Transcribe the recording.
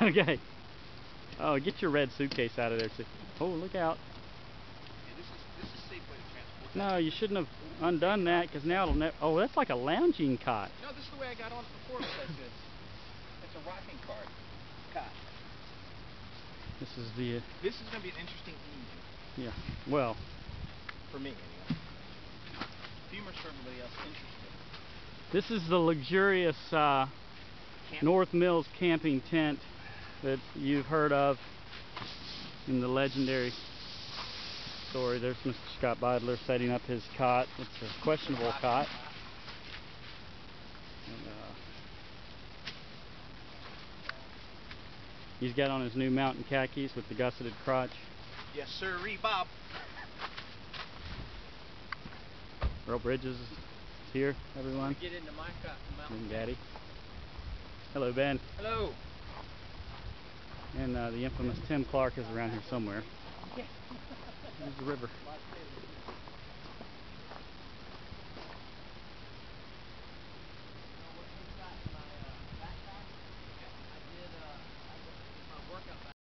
Okay. Oh, get your red suitcase out of there too. Oh, look out. Yeah, this is a safe way to transport. No, you shouldn't have undone that because now it'll never. Oh, that's like a lounging cot. No, this is the way I got on it before. It was like this. It's a rocking cot. This is the. This is going to be an interesting evening. Yeah. Well. For me, anyway. Humorous for everybody else. Interesting. This is the luxurious North Mills camping tent that you've heard of in the legendary story. There's Mr. Scott Beidler setting up his cot. It's a questionable cot. And, he's got on his new mountain khakis with the gusseted crotch. Yes, sir, Bob. Earl Bridges is here, everyone. Get into my cot, mountain. And Daddy. Hello, Ben. Hello. And the infamous Tim Clark is around here somewhere. There's the river.